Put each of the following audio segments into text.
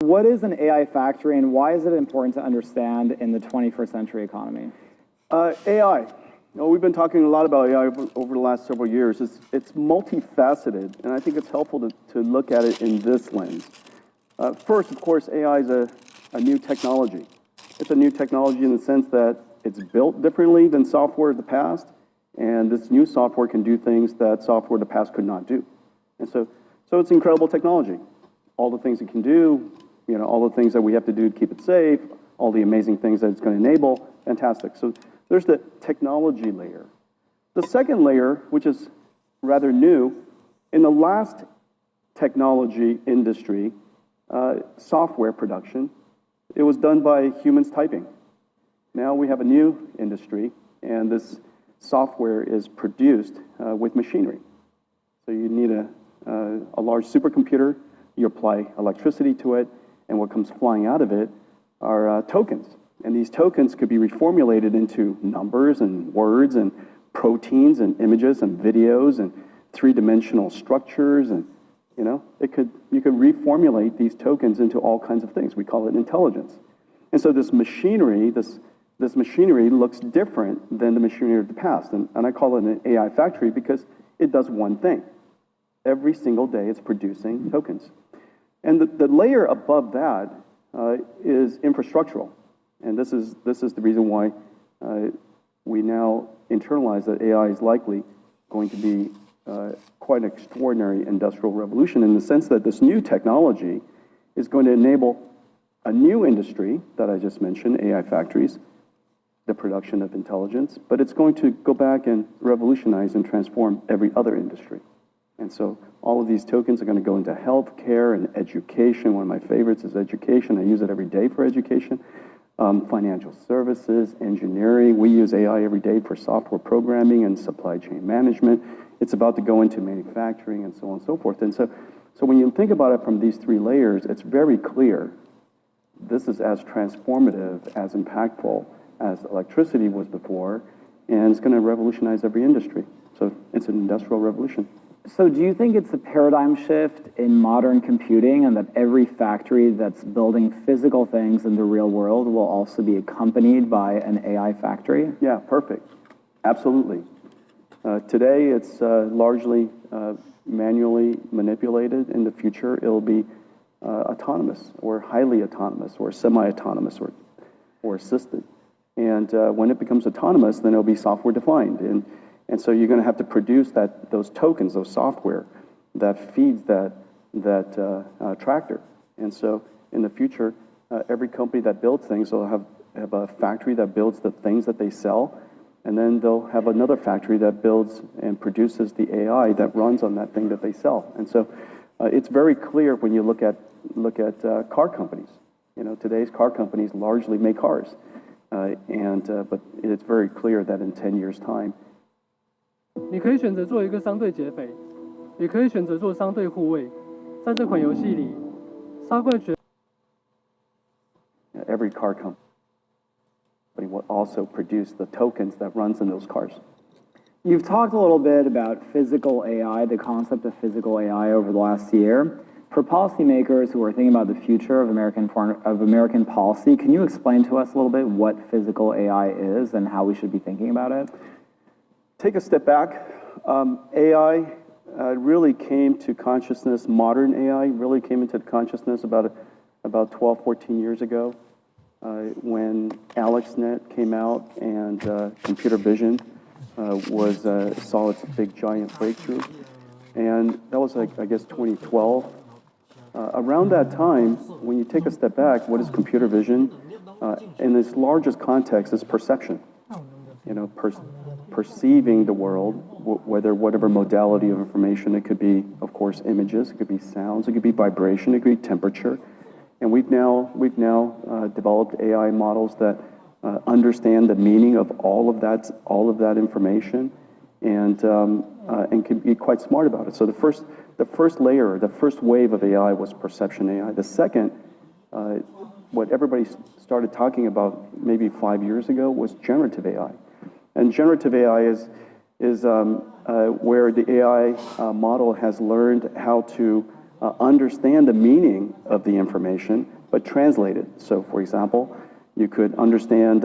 What is an AI factory and why is it important to understand in the 21st century economy? AI. We've been talking a lot about AI over the last several years. It's multifaceted, and I think it's helpful to look at it in this lens. First, of course, AI is a new technology. It's a new technology in the sense that it's built differently than software of the past, and this new software can do things that software of the past could not do. And so it's incredible technology. All the things it can do, all the things that we have to do to keep it safe, all the amazing things that it's going to enable, fantastic. So there's the technology layer. The second layer, which is rather new, in the last technology industry, software production, it was done by humans typing. Now we have a new industry, and this software is produced with machinery. So you need a large supercomputer, you apply electricity to it, and what comes flying out of it are tokens. And these tokens could be reformulated into numbers and words and proteins and images and videos and three-dimensional structures. And, you could reformulate these tokens into all kinds of things. We call it intelligence. And so this machinery, this machinery looks different than the machinery of the past. And I call it an AI factory because it does one thing. Every single day it's producing tokens. And the layer above that is infrastructural. And this is the reason why we now internalize that AI is likely going to be quite an extraordinary industrial revolution in the sense that this new technology is going to enable a new industry that I just mentioned, AI factories, the production of intelligence, but it's going to go back and revolutionize and transform every other industry. And so all of these tokens are going to go into healthcare and education. One of my favorites is education. I use it every day for education. Financial services, engineering. We use AI every day for software programming and supply chain management. It's about to go into manufacturing and so on and so forth. And so when you think about it from these three layers, it's very clear this is as transformative, as impactful as electricity was before, and it's going to revolutionize every industry. So it's an industrial revolution. So do you think it's a paradigm shift in modern computing and that every factory that's building physical things in the real world will also be accompanied by an AI factory? Yeah, perfect. Absolutely. Today, it's largely manually manipulated. In the future, it'll be autonomous or highly autonomous or semi-autonomous or assisted. And when it becomes autonomous, then it'll be software-defined. And so you're going to have to produce those tokens, those software that feeds that tractor. And so in the future, every company that builds things will have a factory that builds the things that they sell, and then they'll have another factory that builds and produces the AI that runs on that thing that they sell. And so it's very clear when you look at car companies. Today's car companies largely make cars, but it's very clear that in 10 years' time, 你可以选择做一个相对劫匪，也可以选择做相对护卫。在这款游戏里，杀怪绝。Every car company will also produce the tokens that runs in those cars. You've talked a little bit about physical AI, the concept of physical AI over the last year. For policymakers who are thinking about the future of American policy, can you explain to us a little bit what physical AI is and how we should be thinking about it? Take a step back. AI really came to consciousness, modern AI really came into consciousness about 12, 14 years ago when AlexNet came out and computer vision saw its big giant breakthrough. And that was I guess 2012. Around that time, when you take a step back, what is computer vision? In its largest context is perception. Perceiving the world, whatever modality of information. It could be, of course, images, it could be sounds, it could be vibration, it could be temperature. And we've now developed AI models that understand the meaning of all of that information and can be quite smart about it. So the first layer, the first wave of AI was perception AI. The second, what everybody started talking about maybe 5 years ago was generative AI. And generative AI is where the AI model has learned how to understand the meaning of the information, but translate it. So, for example, you could understand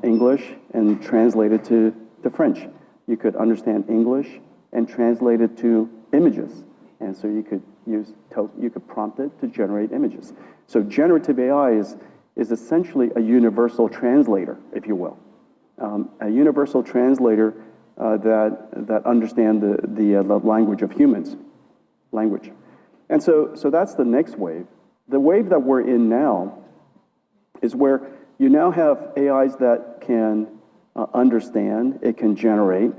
English and translate it to French. You could understand English and translate it to images. And so you could prompt it to generate images. So generative AI is essentially a universal translator, if you will. A universal translator that understands the language of humans, language. And so that's the next wave. The wave that we're in now is where you now have AIs that can understand, it can generate,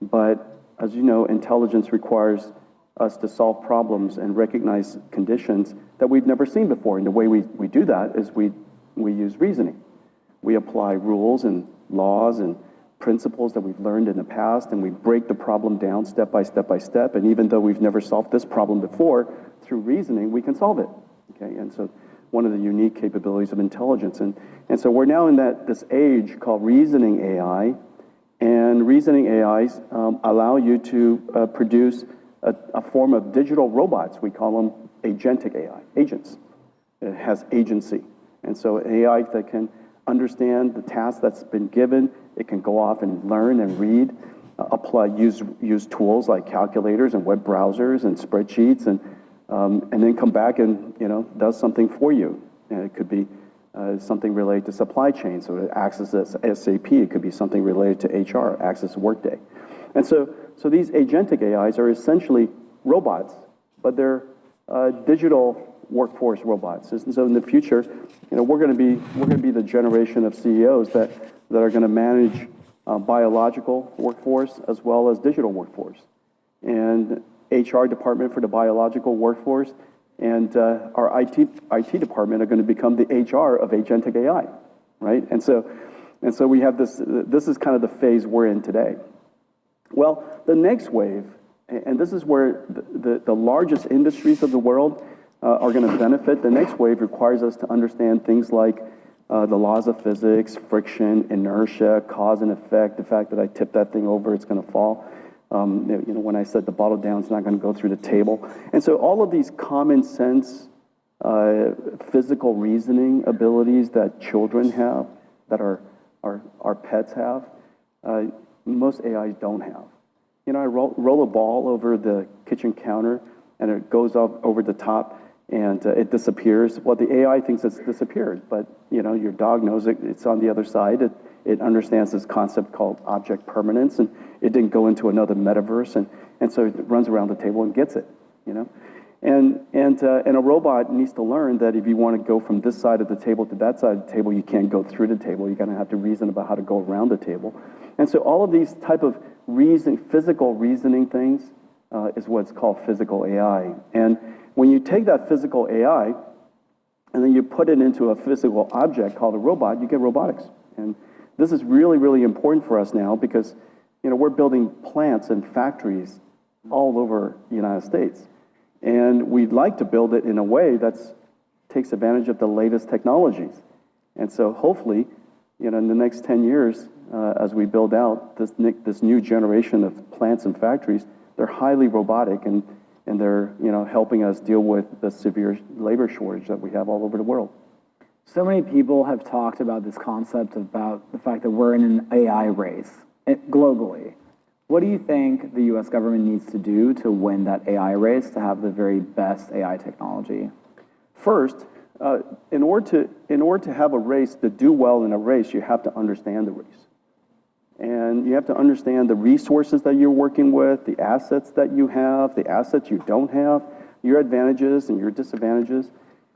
but as you know, intelligence requires us to solve problems and recognize conditions that we've never seen before. And the way we do that is we use reasoning. We apply rules and laws and principles that we've learned in the past, and we break the problem down step by step by step. And even though we've never solved this problem before, through reasoning, we can solve it. Okay, and so one of the unique capabilities of intelligence. And so we're now in this age called reasoning AI, and reasoning AIs allow you to produce a form of digital robots. We call them agentic AI, agents. It has agency. And so AI that can understand the task that's been given, it can go off and learn and read, use tools like calculators and web browsers and spreadsheets, and then come back and does something for you. And it could be something related to supply chain, so it accesses SAP. It could be something related to HR, access Workday. And so these agentic AIs are essentially robots, but they're digital workforce robots. And so in the future, we're going to be the generation of CEOs that are going to manage biological workforce as well as digital workforce, and HR department for the biological workforce, and our IT department are going to become the HR of agentic AI, right? And so we have this. This is kind of the phase we're in today. Well, the next wave, and this is where the largest industries of the world are going to benefit. The next wave requires us to understand things like the laws of physics, friction, inertia, cause and effect, the fact that I tip that thing over, it's going to fall. When I set the bottle down, it's not going to go through the table. And so all of these common sense physical reasoning abilities that children have, that our pets have, most AIs don't have. I roll a ball over the kitchen counter and it goes up over the top and it disappears. Well, the AI thinks it's disappeared, but your dog knows it's on the other side. It understands this concept called object permanence, and it didn't go into another metaverse, and so it runs around the table and gets it. And a robot needs to learn that if you want to go from this side of the table to that side of the table, you can't go through the table. You're going to have to reason about how to go around the table. And so all of these type of physical reasoning things is what's called physical AI. And when you take that physical AI and then you put it into a physical object called a robot, you get robotics. And this is really, really important for us now because we're building plants and factories all over the United States. And we'd like to build it in a way that takes advantage of the latest technologies. And so hopefully, in the next 10 years, as we build out this new generation of plants and factories, they're highly robotic and they're helping us deal with the severe labor shortage that we have all over the world. So many people have talked about this concept about the fact that we're in an AI race globally. What do you think the U.S. government needs to do to win that AI race, to have the very best AI technology? First, in order to have a race, to do well in a race, you have to understand the race. And you have to understand the resources that you're working with, the assets that you have, the assets you don't have, your advantages and your disadvantages.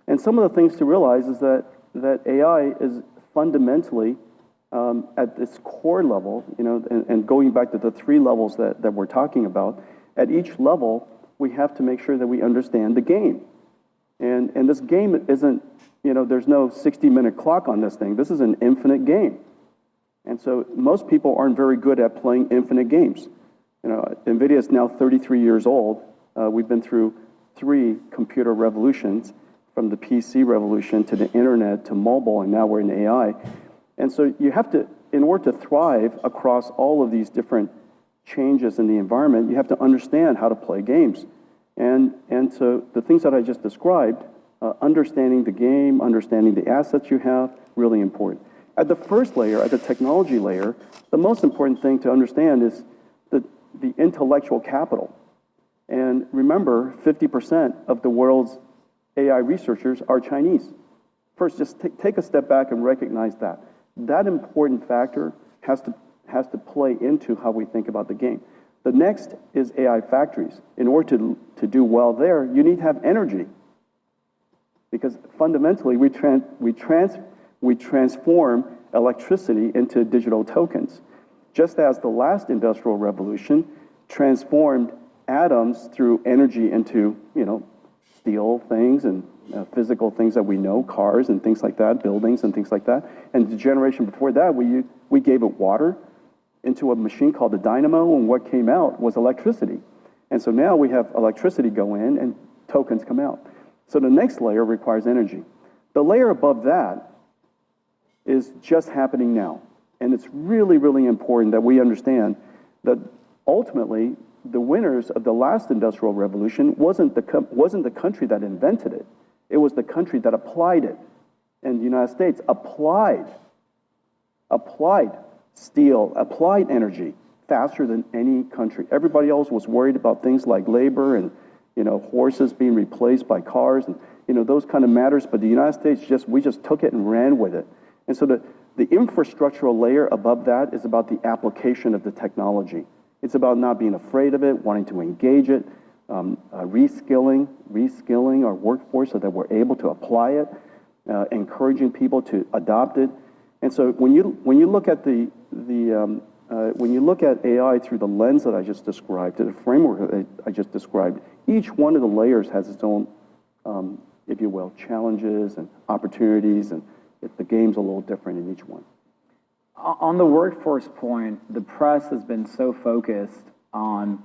And some of the things to realize is that AI is fundamentally at this core level, and going back to the 3 levels that we're talking about, at each level, we have to make sure that we understand the game. And this game isn't, there's no 60-minute clock on this thing. This is an infinite game. And so most people aren't very good at playing infinite games. NVIDIA is now 33 years old. We've been through 3 computer revolutions, from the PC revolution to the internet to mobile, and now we're in AI. And so you have to, in order to thrive across all of these different changes in the environment, you have to understand how to play games. And so the things that I just described, understanding the game, understanding the assets you have, really important. At the first layer, at the technology layer, the most important thing to understand is the intellectual capital. And remember, 50% of the world's AI researchers are Chinese. First, just take a step back and recognize that. That important factor has to play into how we think about the game. The next is AI factories. In order to do well there, you need to have energy. Because fundamentally, we transform electricity into digital tokens. Just as the last industrial revolution transformed atoms through energy into, steel things and physical things that we know, cars and things like that, buildings and things like that. And the generation before that, we gave it water into a machine called a dynamo, and what came out was electricity. And so now we have electricity go in and tokens come out. So the next layer requires energy. The layer above that is just happening now. And it's really, really important that we understand that ultimately the winners of the last industrial revolution wasn't the country that invented it. It was the country that applied it. And the United States applied steel, applied energy faster than any country. Everybody else was worried about things like labor and horses being replaced by cars and those kind of matters. But the United States we just took it and ran with it. And so the infrastructural layer above that is about the application of the technology. It's about not being afraid of it, wanting to engage it, reskilling our workforce so that we're able to apply it, encouraging people to adopt it. And so when you look at when you look at AI through the lens that I just described, the framework that I just described, each one of the layers has its own, if you will, challenges and opportunities, and the game's a little different in each one. On the workforce point, the press has been so focused on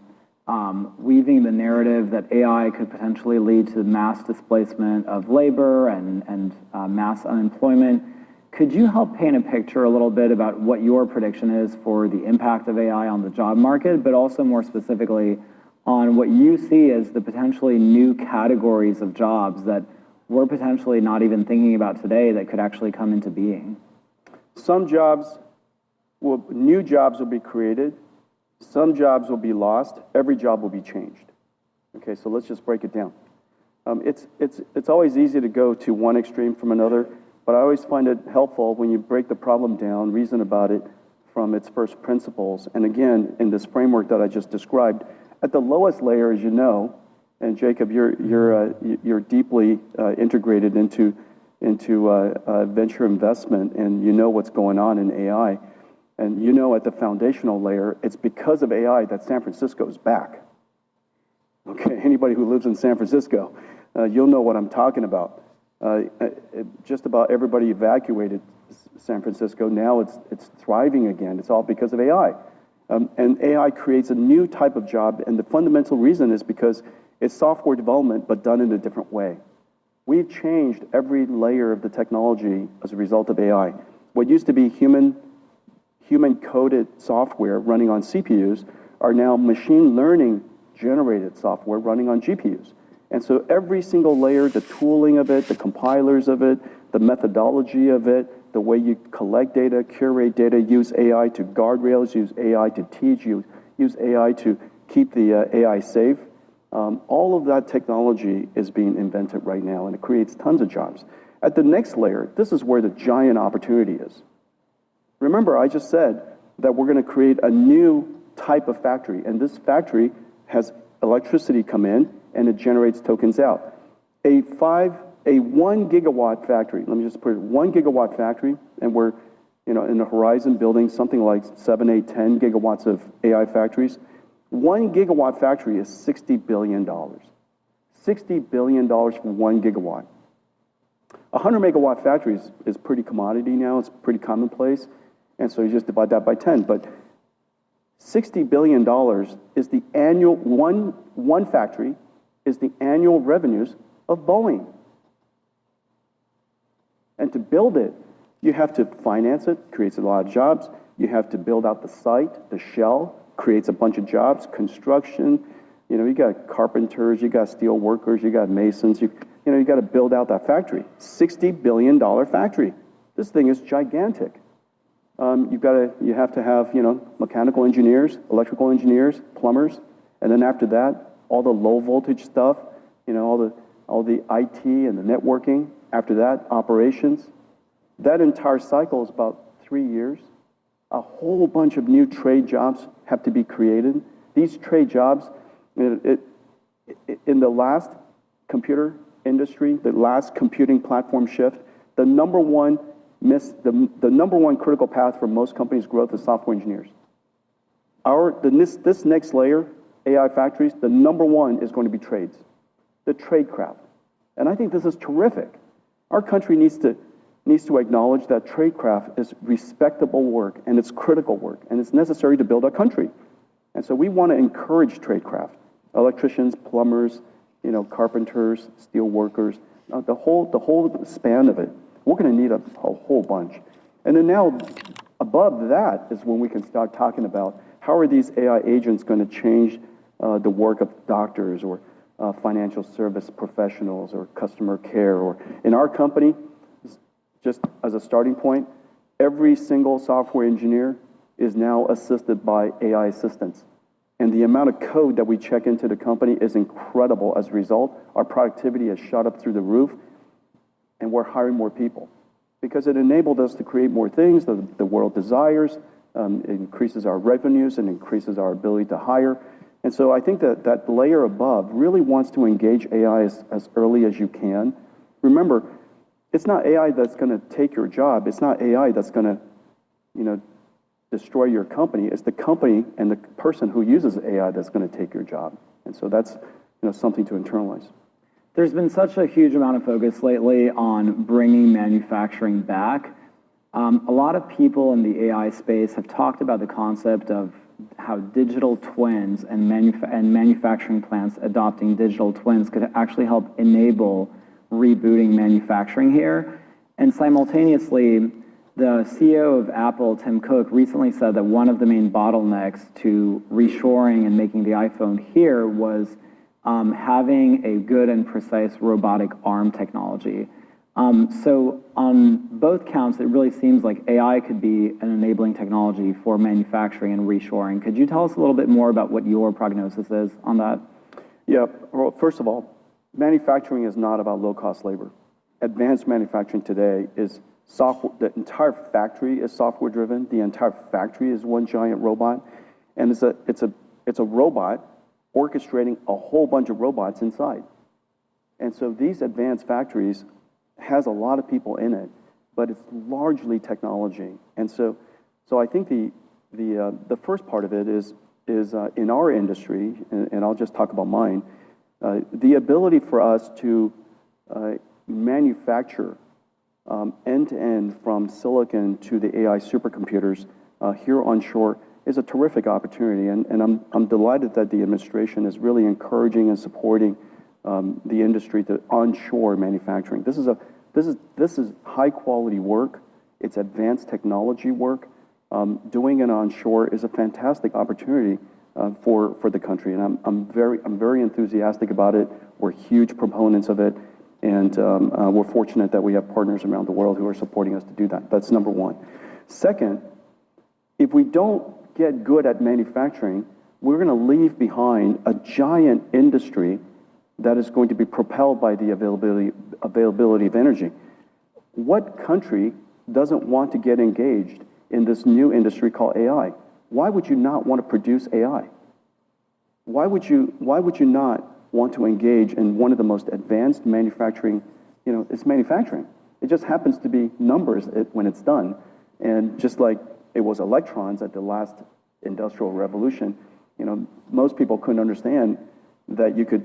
weaving the narrative that AI could potentially lead to mass displacement of labor and mass unemployment. Could you help paint a picture a little bit about what your prediction is for the impact of AI on the job market, but also more specifically on what you see as the potentially new categories of jobs that we're potentially not even thinking about today that could actually come into being? New jobs will be created. Some jobs will be lost. Every job will be changed. Okay, so let's just break it down. It's always easy to go to one extreme from another, but I always find it helpful when you break the problem down, reason about it from its first principles. And again, in this framework that I just described, at the lowest layer, as you know, and Jacob, you're deeply integrated into venture investment, and you know what's going on in AI. And at the foundational layer, it's because of AI that San Francisco is back. Okay, anybody who lives in San Francisco, you'll know what I'm talking about. Just about everybody evacuated San Francisco. Now it's thriving again. It's all because of AI. And AI creates a new type of job, and the fundamental reason is because it's software development, but done in a different way. We've changed every layer of the technology as a result of AI. What used to be human-coded software running on CPUs are now machine learning-generated software running on GPUs. And so every single layer, the tooling of it, the compilers of it, the methodology of it, the way you collect data, curate data, use AI to guardrails, use AI to teach, use AI to keep the AI safe. All of that technology is being invented right now, and it creates tons of jobs. At the next layer, this is where the giant opportunity is. Remember, I just said that we're going to create a new type of factory, and this factory has electricity come in, and it generates tokens out. A 1 gigawatt factory, let me just put it, 1 gigawatt factory, and we're in the horizon building something like 7, 8, 10 gigawatts of AI factories. 1 gigawatt factory is $60 billion. $60 billion for 1 gigawatt. A 100 megawatt factory is pretty commodity now, it's pretty commonplace, and so you just divide that by 10. But $60 billion is the annual, one factory is the annual revenues of Boeing. And to build it, you have to finance it, creates a lot of jobs. You have to build out the site, the shell, creates a bunch of jobs, construction, You know, you got carpenters, you got steel workers, you got masons, you got to build out that factory. $60 billion factory. This thing is gigantic. You have to have, mechanical engineers, electrical engineers, plumbers, and then after that, all the low voltage stuff, all the IT and the networking. After that, operations. That entire cycle is about 3 years. A whole bunch of new trade jobs have to be created. These trade jobs, in the last computer industry, the last computing platform shift, the number one critical path for most companies' growth is software engineers. This next layer, AI factories, the number one is going to be trades, the trade craft. And I think this is terrific. Our country needs to acknowledge that trade craft is respectable work, and it's critical work, and it's necessary to build our country. And so we want to encourage trade craft, electricians, plumbers, carpenters, steel workers, the whole span of it. We're going to need a whole bunch. And then now, above that is when we can start talking about how are these AI agents going to change the work of doctors or financial service professionals or customer care. Or in our company, just as a starting point, every single software engineer is now assisted by AI assistants. And the amount of code that we check into the company is incredible. As a result, our productivity has shot up through the roof, and we're hiring more people because it enabled us to create more things that the world desires. It increases our revenues and increases our ability to hire. And so I think that layer above really wants to engage AI as early as you can. Remember, it's not AI that's going to take your job. It's not AI that's going to, destroy your company. It's the company and the person who uses AI that's going to take your job. And so that's, something to internalize. There's been such a huge amount of focus lately on bringing manufacturing back. A lot of people in the AI space have talked about the concept of how digital twins and manufacturing plants adopting digital twins could actually help enable rebooting manufacturing here. And simultaneously, the CEO of Apple, Tim Cook, recently said that one of the main bottlenecks to reshoring and making the iPhone here was having a good and precise robotic arm technology. So on both counts, it really seems like AI could be an enabling technology for manufacturing and reshoring. Could you tell us a little bit more about what your prognosis is on that? Yeah, well, first of all, manufacturing is not about low-cost labor. Advanced manufacturing today is software. The entire factory is software-driven. The entire factory is one giant robot, and it's a robot orchestrating a whole bunch of robots inside. And so these advanced factories has a lot of people in it, but it's largely technology. And so I think the first part of it is in our industry, and I'll just talk about mine, the ability for us to manufacture end-to-end from silicon to the AI supercomputers here onshore is a terrific opportunity, and I'm delighted that the administration is really encouraging and supporting the industry to onshore manufacturing. This is high-quality work. It's advanced technology work. Doing it onshore is a fantastic opportunity for the country, and I'm very enthusiastic about it. We're huge proponents of it, and we're fortunate that we have partners around the world who are supporting us to do that. That's number one. Second, if we don't get good at manufacturing, we're going to leave behind a giant industry that is going to be propelled by the availability of energy. What country doesn't want to get engaged in this new industry called AI? Why would you not want to produce AI? Why would you not want to engage in one of the most advanced manufacturing? It's manufacturing. It just happens to be numbers when it's done. And just like it was electrons at the last industrial revolution, most people couldn't understand that you could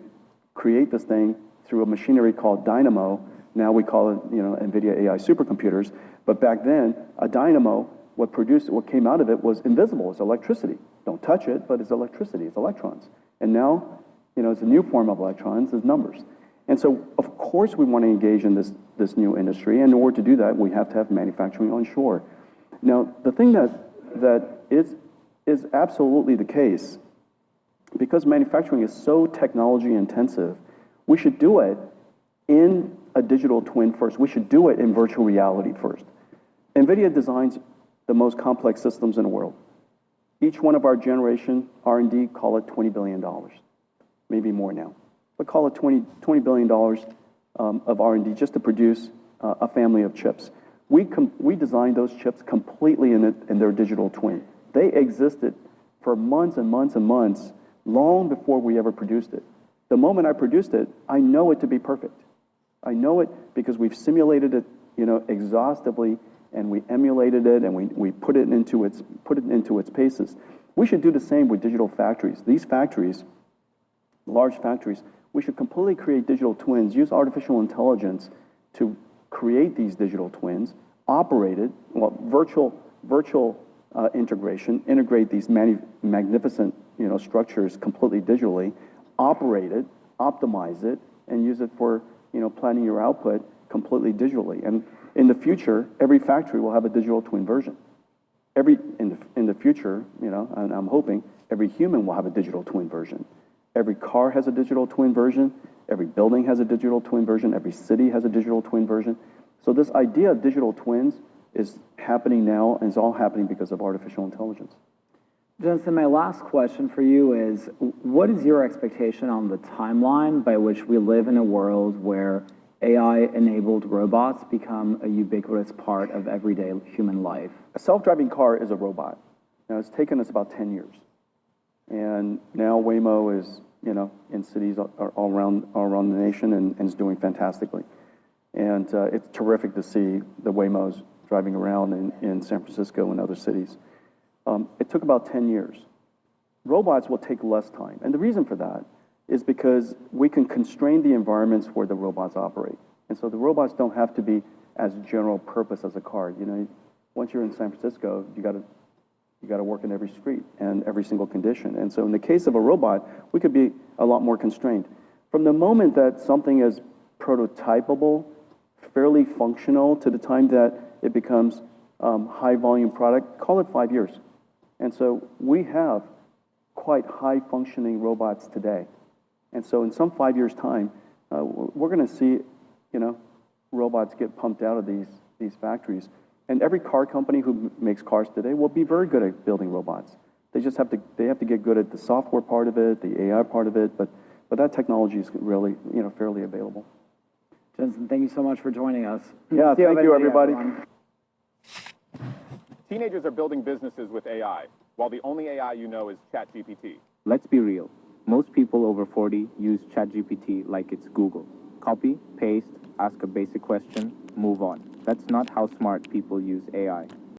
create this thing through a machinery called dynamo. Now we call it, NVIDIA AI supercomputers. But back then, a dynamo, what came out of it was invisible. It's electricity. Don't touch it, but it's electricity. It's electrons. And now, it's a new form of electrons. It's numbers. And so, of course, we want to engage in this new industry. And in order to do that, we have to have manufacturing onshore. Now, the thing that is absolutely the case because manufacturing is so technology intensive, we should do it in a digital twin first. We should do it in virtual reality first. NVIDIA designs the most complex systems in the world. Each one of our generation R&D, call it $20 billion, maybe more now. But call it $20 billion of R&D just to produce a family of chips. We designed those chips completely in their digital twin. They existed for months and months and months, long before we ever produced it. The moment I produced it, I know it to be perfect. I know it because we've simulated it, exhaustively, and we emulated it, and we put it into its paces. We should do the same with digital factories. These factories, large factories, we should completely create digital twins, use artificial intelligence to create these digital twins, operate it, virtual integration, integrate these magnificent structures completely digitally, operate it, optimize it, and use it for planning your output completely digitally. And in the future, every factory will have a digital twin version. In the future, and I'm hoping every human will have a digital twin version. Every car has a digital twin version. Every building has a digital twin version. Every city has a digital twin version. So this idea of digital twins is happening now, and it's all happening because of artificial intelligence. Jensen, my last question for you is, what is your expectation on the timeline by which we live in a world where AI-enabled robots become a ubiquitous part of everyday human life? A self-driving car is a robot. Now, it's taken us about 10 years. And now Waymo is, in cities all around the nation and is doing fantastically. And it's terrific to see the Waymos driving around in San Francisco and other cities. It took about 10 years. Robots will take less time. And the reason for that is because we can constrain the environments where the robots operate. And so the robots don't have to be as general purpose as a car. Once you're in San Francisco, you got to work in every street and every single condition. And so in the case of a robot, we could be a lot more constrained. From the moment that something is prototypable, fairly functional, to the time that it becomes high volume product, call it 5 years. And so we have quite high functioning robots today. And so in some 5 years time, we're going to see, robots get pumped out of these factories. And every car company who makes cars today will be very good at building robots. They just have to get good at the software part of it, the AI part of it, but that technology is really, fairly available. Jensen, thank you so much for joining us. Yeah, thank you, everybody. Teenagers are building businesses with AI, while the only AI you know is ChatGPT. Let's be real. Most people over 40 use ChatGPT like it's Google. Copy, paste, ask a basic question, move on. That's not how smart people use AI.